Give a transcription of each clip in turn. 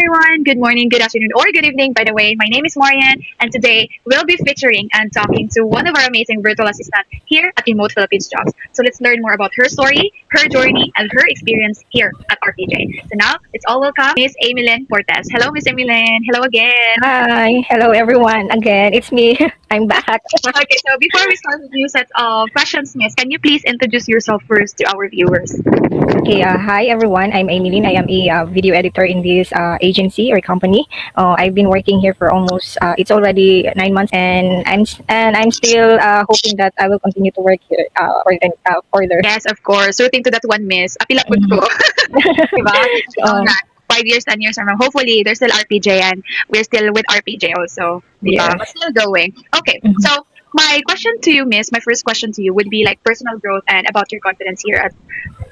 everyone. Good morning, good afternoon, or good evening, by the way. My name is Marian, and today we'll be featuring and talking to one of our amazing virtual assistants here at Remote Philippines Jobs. So let's learn more about her story, her journey, and her experience here at RPJ. So now, it's all welcome Miss Emilyn Cortez. Hello, Miss Emilyn. Hello again. Hi, hello everyone. Again, it's me. I'm back. Okay, so before we start with new sets of questions, Miss, can you please introduce yourself first to our viewers? Okay, hi everyone. I'm Emilyn. I am a video editor in this agency or company. I've been working here for almost it's already 9 months, and I'm still hoping that I will continue to work here further. Yes, of course. Rooting to that one, Miss. Apila po ko. Mhm. Diba? uh, 5 years, 10 years from now. Hopefully, there's still RPJ and we're still with RPJ also. Diba? yes. But still going. Okay, Mhm. so my question to you, Miss, my first question to you would be like personal growth and about your confidence here at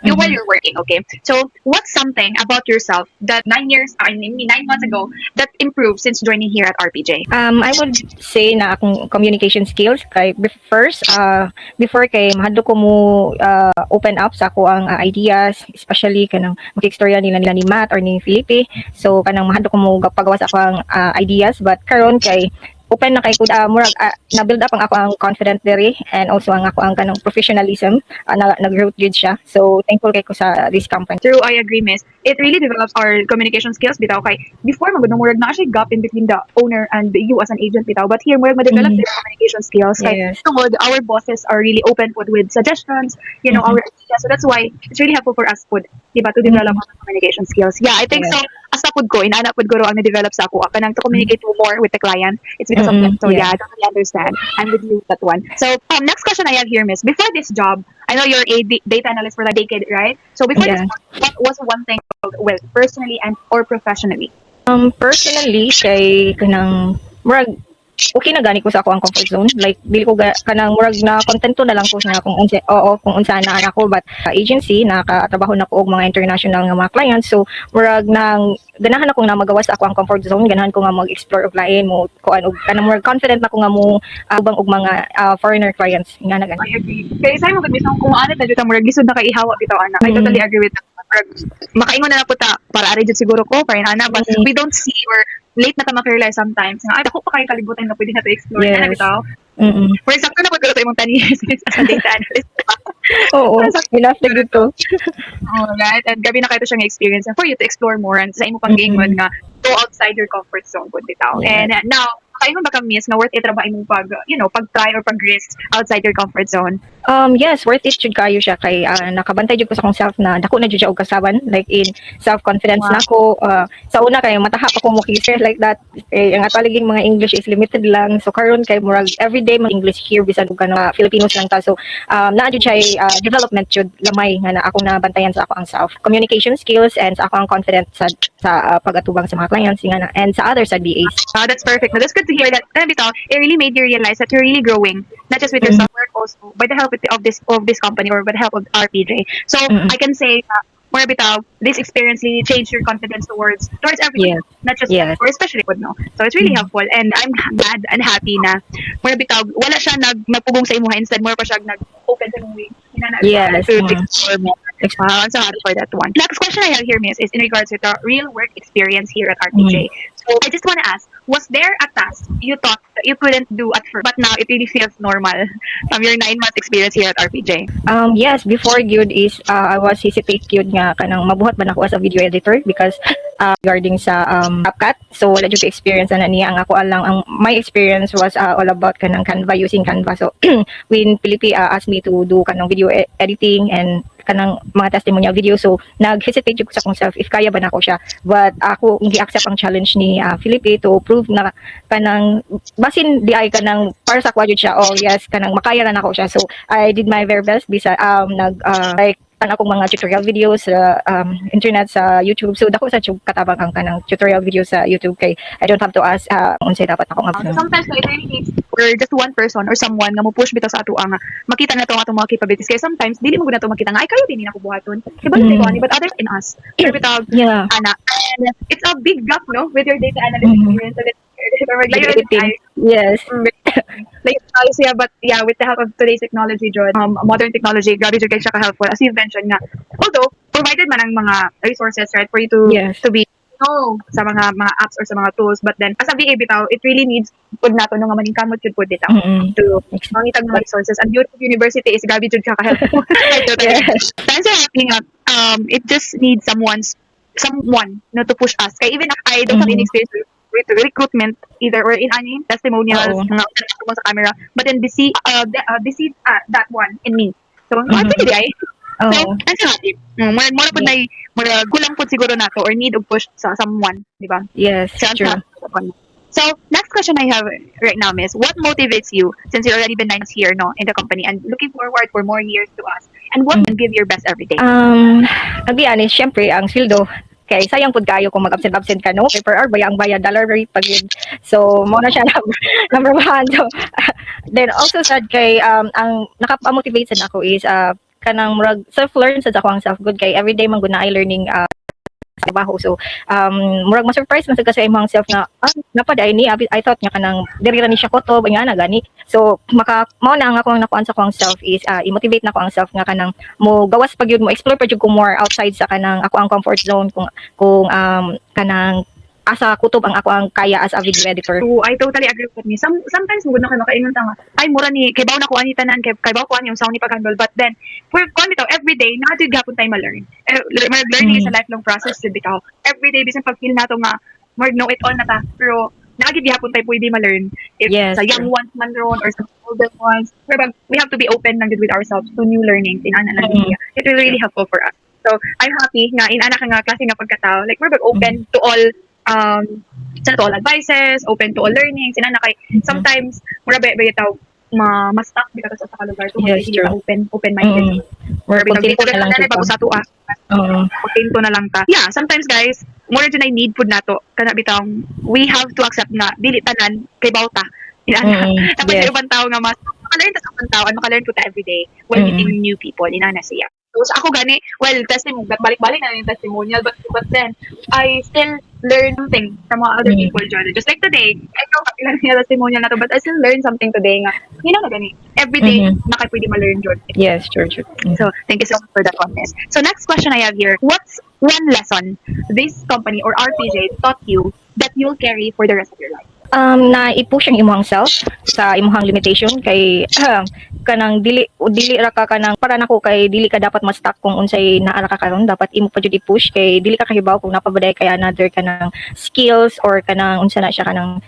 you while Mhm. you're working. Okay, so what's something about yourself that 9 years, I mean 9 months ago, that improved since joining here at RPJ? I would say na akong communication skills kay first before kay mahadlo ko mo open up sa ako ang ideas, especially kanang makistorya nila ni Matt or ni Felipe. So kanang mahadlo ko mo pagawa sa ako ang ideas, but karon kay open na kay kud murag na build up ang ako ang confident diri, and also ang ako ang kanang professionalism nag-growth gid siya. So thankful kay ko sa this company. True, I agree, Miss. It really develops our communication skills bitaw kay before magud murag na siya gap in between the owner and you as an agent bitaw. But here murag ma-develop Mhm. your communication skills kay Yes. tungod our bosses are really open with suggestions, Mhm. our ideas. So that's why it's really helpful for us pod, diba, to develop Mhm. our communication skills. Yeah, I think Yes. so. As pod ko, inana pod ko ro ang na-develop sa ako. Kanang to communicate more with the client. It's because of that. Mm-mm. So Yeah. yeah, I totally understand. I'm with you with that one. So next question I have here, Miss. Before this job, I know you're a data analyst for a decade, right? So before this Yeah. job, what was one thing well, personally and or professionally? Personally, kay kanang murag okay na gani ko sa ako ang comfort zone. Like dili ko kanang murag na kontento na lang ko nga kung unsa kung unsa na ako, but agency nakatrabaho na ko og mga international nga mga clients. So murag nang ganahan ako na magawas sa ako ang comfort zone, ganahan ko nga mag-explore og lain mo kuan og kanang murag confident na ko nga mo ubang og mga foreigner clients nga na gani. I agree. Kaya sa mo gud mismo kung ano ta jud murag lisod na kay ihawa bitaw ana. I totally Mm. agree with that. Murag makaingon na po ta para ari jud siguro ko para ana, but Mm. we don't see or late na ta ma-realize sometimes nga ay dako pa kay kalibutan na pwede na to explore na Yes. bitaw. Mm. For example, na pagkalo sa imong 10 years as a data analyst. Oo, For example, enough na gid to. right? And gabi na kayo siyang experience and for you to explore more and sa imo pang Mm. giingon nga go outside your comfort zone pud bitaw. Yes. And now, kaingon ba ka, Miss, nga worth it ra ba imong pag pag-try or pag-risk outside your comfort zone? Yes, worth it jud kayo siya kay nakabantay jud ko sa akong self na dako na jud siya og kasaban, like in self confidence Wow. na ako. Sa una kay mataha pa ko mo kisser like that, ang ataliging mga English is limited lang, so karon kay murag everyday mga English here bisan ug kana Filipinos lang ta. So naa jud siya development jud lamay nga na ako na bantayan sa ako ang self communication skills, and sa ako ang confidence sa pag-atubang sa mga clients nga na, and sa other sa BAs. That's perfect. Now, that's good to hear that. Bitaw, it really made you realize that you're really growing, not just with your Mm. software, also by the help of this company or by the help of RPJ. So Mm. I can say, more bitaw, this experience really changed your confidence towards everything, Yes. not just Yes. or especially with no. So it's really Mm. helpful, and I'm glad and happy na more bitaw wala siya nagpugong sa imuha, instead more pa siya nag-open sa imong way. Yes. To Mm. explore more. Wow, I'm so happy for that one. Next question I have here, Miss, is in regards to the real work experience here at RPJ. So I just want to ask, was there a task you thought that you couldn't do at first, but now it really feels normal from your 9 months experience here at RPJ? Yes, before gyud is I was hesitate gyud nga kanang mabuhat ba nako as a video editor, because regarding sa CapCut, so wala jud ko experience na niya. Ang ako lang ang my experience was all about kanang Canva, using Canva. So when Felipe asked me to do kanang video editing and kanang mga testimonial video, so nag-hesitate jud ko sa akong self if kaya ba nako siya, but ako hindi accept ang challenge ni Felipe to prove na kanang basin di ay kanang para sa kwa jud siya, oh yes kanang makaya na nako siya. So I did my very best bisa like tan akong mga tutorial videos sa internet, sa YouTube. So dako sa katabang ang kanang tutorial video sa YouTube kay I don't have to ask unsay dapat ako nga. So sometimes no, it really needs or just one person or someone nga mo push bitaw sa ato nga makita na to nga atong mga capabilities. Kaya sometimes dili mo gud na to makita nga ay kayo din ako buhaton. Iba na tayo but others in us. Pero bitaw Yeah. ana, and it's a big gap no with your data analyst Mhm. experience. So that's like Editing. Yes. like yeah, but yeah, with the help of today's technology, John, modern technology, grabe jud kay siya ka helpful. As you mentioned nga, although provided man ang mga resources right for you to Yes. be sa mga apps or sa mga tools, but then as a VA bitaw, it really needs pud nato no nga maningkamot jud pud bitaw Mm-mm. to mangitag mga resources, and beauty of university is grabe jud ka ka-helpful. Yes. Thanks for helping out. It just needs someone no to push us. Kaya even if I don't have any Mhm. experience with recruitment either or in any testimonials Oo. mga mo sa camera, but then they see that one in me. So, Mhm. pwede di ay. So, Oo. thanks for helping. Mo na pud Yes. na gulang pud siguro nato or need of push sa someone, di ba? Yes, So, true. so, next question I have right now, Miss, what motivates you since you've already been 9 months here, no, in the company and looking forward for more years to us? And what can give your best every day? I'll be honest, syempre, ang sweldo, kay sayang pud kayo kung mag-absent no kay per hour bayang bayad dollar rate pag yun. So mo na siya number one. So then also sad kay ang naka-motivate sad ako is kanang murag self learn sad ako ang self good kay everyday man gud na I learning sa trabaho. So, murag ma-surprise man sad kasi imong self na, napaday ni, I thought nga kanang, diri ra ni siya koto, ba nga na gani. So, mao na ang akong nakuan sa akong self is, i-motivate na ko ang self nga kanang, mo gawas pag yun, mo explore pa jud ko more outside sa kanang, ako ang comfort zone, kung kanang, asa kutob ang ako ang kaya as a video editor. So, I totally agree with me. Sometimes mo na kayo makaingon ta nga, ay mura ni kay bawo na ko ani tanan kay bawo ko ani yung sound ni paghandle, but then for kon bitaw every day na jud gapon tayo ma-learn. Learning is a lifelong process jud bitaw. Every day bisan pag feel nato nga more know it all na ta, pero naagid gapon tayo pwede ma-learn. If Yes, sa young true. ones man ron or sa older ones, pero we have to be open lang jud with ourselves to new learnings in ana Mm. It will really helpful for us. So, I'm happy nga in ana ka nga klase nga pagkatao. Like, we're open to all to all advices, open to all learnings, inana kay sometimes mura ba taw ma-stuck bitaw sa lugar to Yes, hindi ka true. open-minded. More Mura bitaw kontento na lang na kita. bago sa tuwa. Oo. Kontento na lang ta. Yeah, sometimes guys, more dyan ay need food nato. Kana bitaw we have to accept nga dili tanan kay bawta. Inana. Tapos Yes. yung ibang tao nga mas makalearn ta sa ibang tao and makalearn ko ta everyday while meeting new people. Inana siya. So, sa ako gani, well, testimonial, balik-balik na yung testimonial, but then, I still learn something from mga other people, Jordan. Just like today, I know kapilan niya testimonial na to, but I still learn something today nga. Yun ang gani. Every day, pwede ma-learn, Jordan. Yes, true. So, thank you so much for that one, Miss. So, next question I have here, what's one lesson this company or RPJ taught you that you'll carry for the rest of your life? Na i-push ang imong self sa imong limitation kay kanang dili ra ka kanang para nako kay dili ka dapat ma-stuck kung unsay naa ra ka karon, dapat imo pa jud i-push kay dili ka kahibaw kung napabaday kay another kanang skills or kanang unsa na siya kanang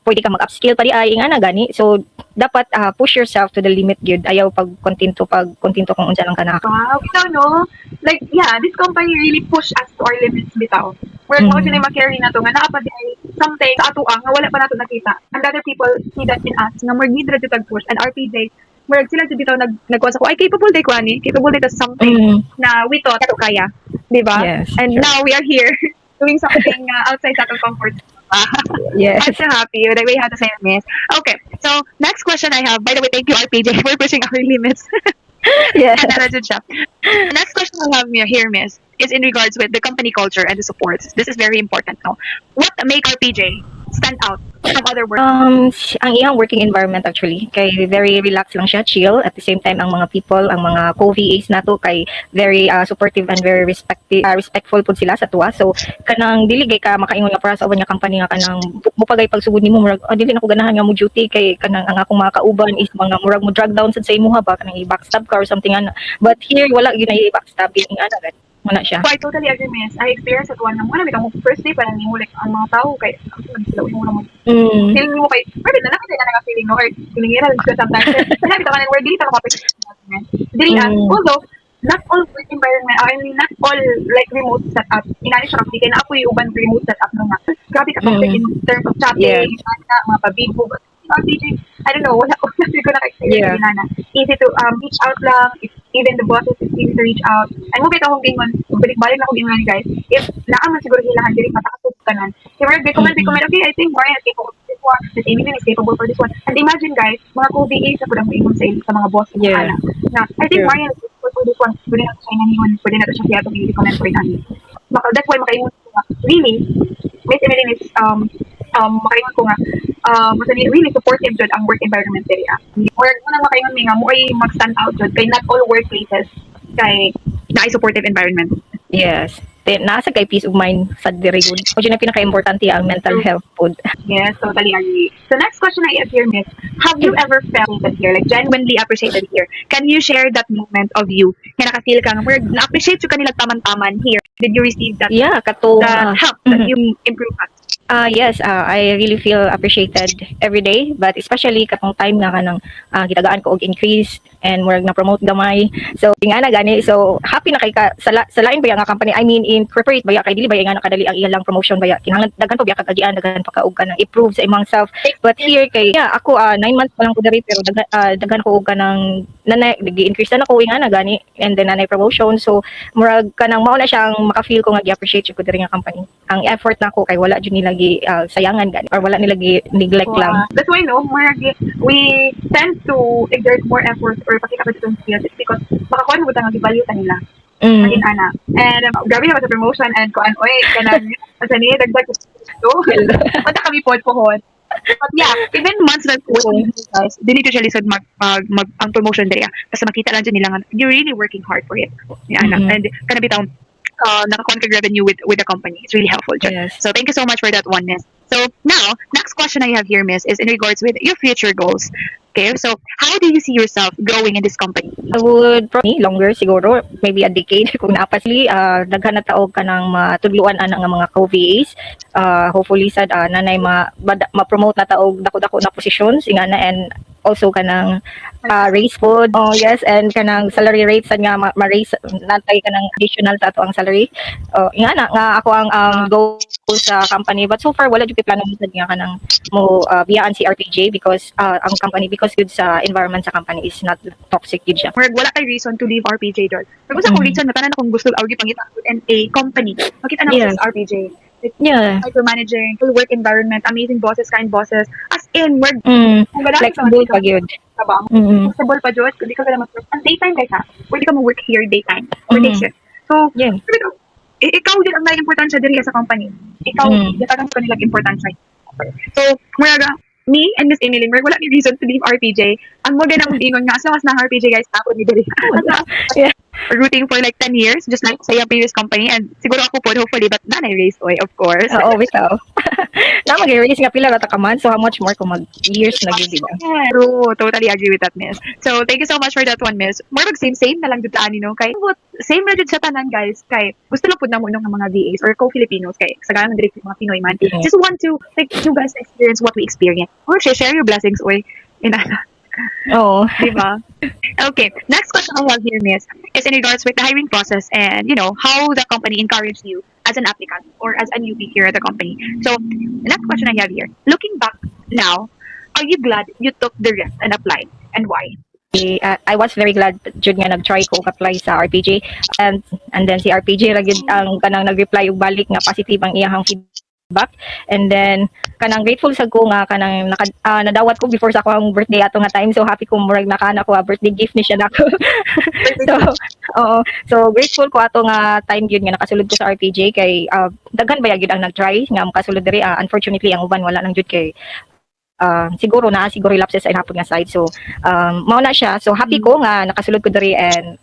pwede ka mag-upskill pa di ay nga na gani. So dapat push yourself to the limit gyud, ayaw pag kontento kung unsa lang ka na. Wow, bitaw no? Like, yeah, this company really push us to our limits bitaw. We're Mhm. not gonna ma-carry na to, nga naapa di something sa ato nga wala pa nato nakita. And other people see that in us, nga more need ra jud tag push. And RPJ, more sila jud bitaw nagkuha sa ko, ay capable day ko ani, capable day to something na we thought ato kaya. Di ba? Yes, And sure. now we are here doing something outside sa atong comfort. Yes. I'm so happy with the way you had to say it, Miss. Okay, so next question I have, by the way, thank you RPJ for pushing our limits. Yes. The next question I have here, Miss, is in regards with the company culture and the support. This is very important now. What make RPJ stand out from other work? Ang iyang working environment actually kay very relaxed lang siya, chill. At the same time ang mga people, ang mga co-VAs nato kay very supportive and very respectful pud sila sa tuwa. So kanang dili gay ka makaingon nga para sa uban nga company nga kanang mupagay pagsugod nimo murag dili na ko ganahan nga mo duty kay kanang ang akong mga kauban is mga murag mo drag down sad sa imuha ba kanang i-backstab ka or something ana. But here wala gyud na i-backstabbing ana wala siya. So I totally agree, Miss. I experienced it one na muna, bitaw mo first day pa lang yung like ang mga tao kay sila yung mo feeling mo kay pwede na nakita na feeling no or feeling nila lang sila sometimes. Sinabi ka man where dili ta mapapit. Dili although not all work environment, I mean not all like remote setup. Inani siya kasi na ako yung uban remote setup no nga. Grabe ka toxic in terms of chatting, mga pabibo. RPJ, I don't know, wala ko na-experience na easy to reach out lang, if even the bosses is easy to reach out. And mo kita akong gingon, balik-balik na akong gingon guys, if naaman siguro hilahan, diri patakasot ka nan. If we're recommend, okay, I think Marian is capable for this one, Miss Amy is capable for this one. And imagine guys, mga co-VAs na pudang mo sa mga boss mo na, I think Marian is capable for this one, pwede na ito siya inaniwan, pwede na ito siya kaya itong i-recommend for inaniwan. That's why makaingon ko nga, really, Miss Emeline is, makaingon ko nga, really supportive jud ang work environment area. Or muna makaingon mi nga mo ay mag-stand out jud kay not all workplaces kay na supportive environment. Yes. then nasa kay peace of mind sa diri good. O na pinaka-importante ang mental health pod. Yes, totally agree. So next question I have here, Miss. Have you ever felt appreciated here, like genuinely appreciated here? Can you share that moment of you? Nga naka-feel ka nga, na-appreciate yung kanila taman-taman here. Did you receive that Yeah, katong the help that you improve at? yes, I really feel appreciated every day, but especially katong time nga kanang gitagaan ko og increase and murag na promote gamay. So nga na gani, so happy na kay ka sa lain ba nga company. I mean in corporate ba kay dili ba nga nakadali ang ilang promotion ba kinahanglan daghan pa ba kagian daghan pa kaog ka nang improve sa imong self. But here kay ako 9 months pa lang ko diri pero daghan ko og kanang nanay gi-increase na ako nga na gani and then nanay promotion. So murag kanang mao na siyang maka-feel ko nga gi-appreciate ko diri nga company. Ang effort nako kay wala jud nila sayangan gani or wala nila neglect lang. That's why no, we tend to exert more effort or pakita pa itong skills. It's because baka kung ano butang value ta nila. Maging ana. And grabe naman sa promotion and kung ano, kanang asa ni dagdag so punta kami pohon. But yeah, even months that guys, dili to siya lisod mag ang promotion diri. Basta makita lang dyan nila nga you're really working hard for it. And kana bitaw naka-conquer revenue with the company. It's really helpful. Yes. So thank you so much for that one, Miss. So now, next question I have here, Miss, is in regards with your future goals. Okay, so how do you see yourself growing in this company? I would probably longer siguro, maybe a decade kung napasli daghan na taog ka nang matudluan ana nga mga co-VAs. Hopefully sad nanay ma-promote na taog dako-dako na positions ingana and also kanang raise food. Oh yes, and kanang salary rates nga ma-raise natay kanang additional sa ato ang salary. Ingana nga ako ang goal sa company, but so far wala jud plano sad nga kanang mo biyaan si RPJ because ang company because good sa environment sa company is not toxic gid siya. Wala kay reason to leave RPJ dot. Pero sa reason na tanan akong gusto og ipangita and a company. Makita na Yes. sa RPJ. Yeah. Micromanaging, full work environment, amazing bosses, kind bosses. As in, we're Flexible pa gyud. Flexible pa jud, hindi ka kailangan mag-work. Ang daytime guys ha, pwede ka mag-work here daytime or day shift. So, Yeah. ikaw din ang may importansya diri sa company. Ikaw, yatagang ko nilang importansya. So, muraga, me and Miss Emily, wala ni reason to leave RPJ. Ang mga ganang ingon nga, as long as na RPJ guys, ako ni diri. Yeah. Rooting for like 10 years, just like sa iyang previous company. And siguro ako po, hopefully, but nanay race oy, of course. Oo, bitaw. Na mag-raise nga pila rata ka man, so how much more kung mag-years na gyud ba? True, totally agree with that, Miss. So, thank you so much for that one, Miss. More same na lang dito ani no kay same ra jud sa tanan guys kay gusto lang pud namo ng mga VAs or co-Filipinos kay sa ganang diri mga Pinoy man. Just want to like you guys experience what we experience. Or share your blessings oy. Oo. Diba? Okay, next question I have here, Miss, is in regards with the hiring process and, you know, how the company encouraged you as an applicant or as a newbie here at the company. So, the next question I have here, looking back now, are you glad you took the risk and applied? And why? I was very glad jud nga nag-try ko apply sa RPJ and then si RPJ ra gyud ang kanang nag-reply og balik nga positive ang iyang feedback and then kanang grateful sad ko nga kanang nadawat ko before sa akong birthday ato nga time, so happy ko murag nakana ko birthday gift ni siya nako. So grateful ko ato nga time gyud nga nakasulod ko sa RPJ kay daghan ba gyud ang nag-try nga makasulod diri. Unfortunately ang uban wala lang jud kay siguro lapses sa inhapon nga side, so mao na siya, so happy ko nga nakasulod ko diri and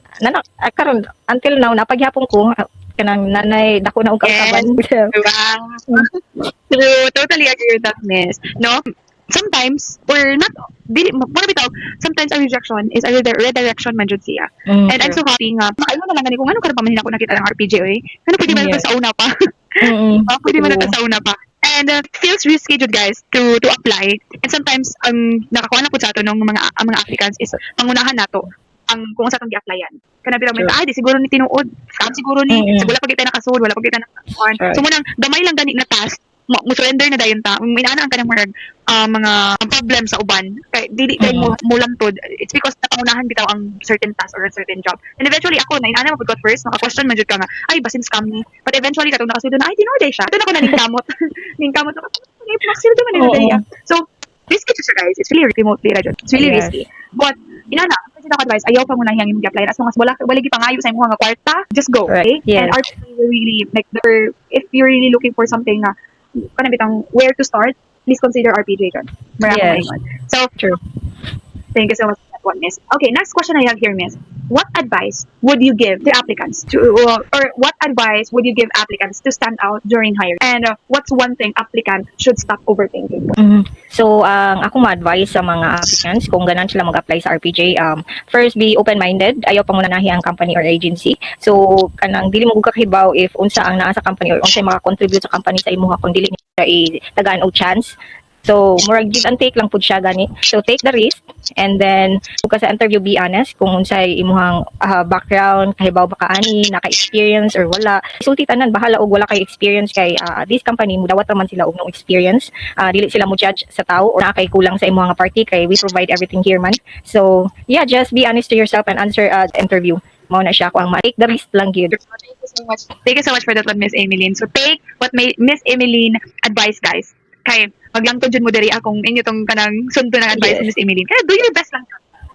karon until now napaghapon ko kanang nanay dako na og kausaban. True, totally agree with that, Miss. No, sometimes or not dili mo bitaw sometimes a rejection is a redirection man jud siya. And I'm so happy nga makayo na lang gani kung ano karon pamanin ako nakita ng RPJ oy. Ano pwede man sa una pa. Pwede man sa una pa. And feels risky jud guys to apply. And sometimes nakakuha na pud sa ato ng mga applicants is pangunahan nato ang kung sa atong gi-applyan. Kana bitaw may di siguro ni tinuod, scam siguro ni, siguro pag kita nakasud, wala pag kita nakon. So munang gamay lang gani na task, mo surrender na dayon ta. Minaana ang kanang mga problem sa uban. Kay dili kay mo lantod. It's because napangunahan bitaw ang certain task or a certain job. And eventually ako na inaana mo pag first, maka-question man jud ka nga, ay basin scam ni. But eventually katong nakasud na ay tinuod siya. Ito na ko na ningkamot. Ningkamot ako. Ay maximum man nila. So risky siya guys. It's really remotely ra jud. It's really risky. But inana ako advice, ayaw pa muna hiyang imong apply as long as wala pangayo sa imong nga kwarta, just go. Okay? Yes. And RPJ will really like if you're really looking for something na kana bitang where to start, please consider RPJ dyan. Yes. So True. thank you so much for that one, Miss. Okay, next question I have here, Miss. what advice would you give to applicants or what advice would you give applicants to stand out during hiring? And what's one thing applicant should stop overthinking? So, ang akong ma-advise sa mga applicants kung ganan sila mag-apply sa RPJ, first, be open-minded. Ayaw pangunanahi ang company or agency. So, kanang dili mo kahibaw if unsa ang naa sa company or unsa maka-contribute sa company sa imuha kung dili niya tagaan og chance. So, murag give and take lang pud siya gani. So, take the risk and then kung sa interview, be honest kung unsay imuhang background, kahibaw ba ka ani, naka-experience or wala. Sulti tanan bahala og wala kay experience kay this company mo dawat man sila og no experience. Dili sila mo judge sa tao or nakay kulang sa imuhang party kay we provide everything here man. So, yeah, just be honest to yourself and answer the interview. Mao na siya ko ang take the risk lang gyud. Thank you so much. Thank you so much for that one, Miss Emeline. So take what Miss Emeline advice, guys. Kay maglang to jud mo diri akong inyo tong kanang sunto ng advice Yes. ni Miss Emeline. Kaya do your best lang.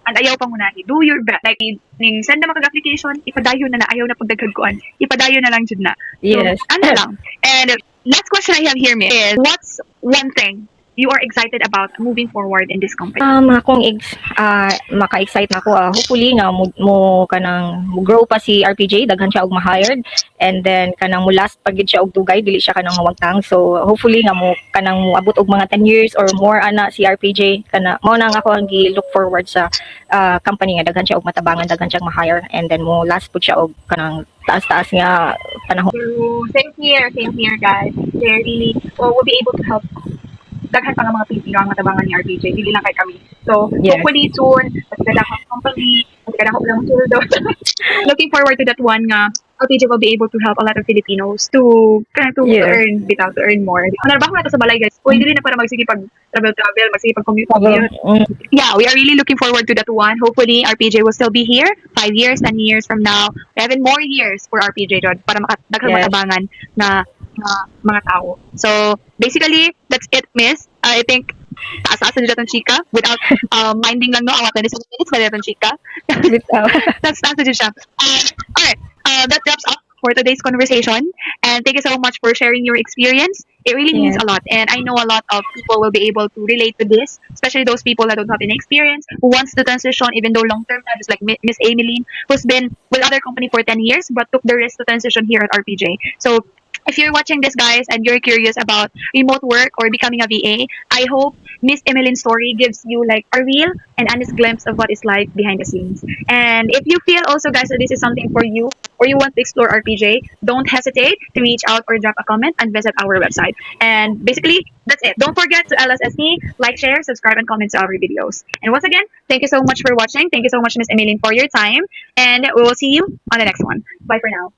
And ayaw pang unahi. Do your best. Like ning send na mag-application, ipadayon na ayaw na pagdagdag kuan. Ipadayon na lang jud na. Yes. So, ano lang. And last question I have here, Miss, is what's one thing you are excited about moving forward in this company? Akong maka-excite na ako, hopefully nga mo kanang mo grow pa si RPJ, daghan siya og ma-hired, and then kanang mo last pag gid siya og dugay, dili siya kanang mawagtang. So hopefully nga mo kanang mo abot og mga 10 years or more ana si RPJ, kana mao na nga ako ang gi-look forward sa company nga daghan siya og matabangan, daghan siya ma-hire, and then mo last pud siya og kanang taas-taas nga panahon. So, same here, guys. They really will be able to help daghan pa nga mga Pilipino ang matabangan ni RPJ, hindi lang kay kami. So, Yes. hopefully soon, mas kadakang company, mas kadakang lang sweldo. Looking forward to that one nga RPJ will be able to help a lot of Filipinos to Yes. earn more. Ano ba na to sa balay, guys? O hindi rin na para magsige pag travel, magsige pag commute. Yeah, we are really looking forward to that one. Hopefully, RPJ will still be here 5 years, 10 years from now, 7 more years for RPJ Rod para makadaghang Yes. matabangan na mga tao. So, basically, that's it, Miss. I think taas-taas na dito chika without minding lang no, awat na 7 minutes na dito chika. That's na siya. Alright, that wraps up for today's conversation. And thank you so much for sharing your experience. It really means Yes. a lot. And I know a lot of people will be able to relate to this, especially those people that don't have any experience, who wants to transition, even though long-term, just like Miss Emeline, who's been with other company for 10 years, but took the risk to transition here at RPJ. So if you're watching this, guys, and you're curious about remote work or becoming a VA, I hope Miss Emeline's story gives you like a real and honest glimpse of what it's like behind the scenes. And if you feel also, guys, that this is something for you or you want to explore RPJ, don't hesitate to reach out or drop a comment and visit our website. And basically, that's it. Don't forget to LSSE, like, share, subscribe, and comment to our videos. And once again, thank you so much for watching. Thank you so much, Miss Emeline, for your time. And we will see you on the next one. Bye for now.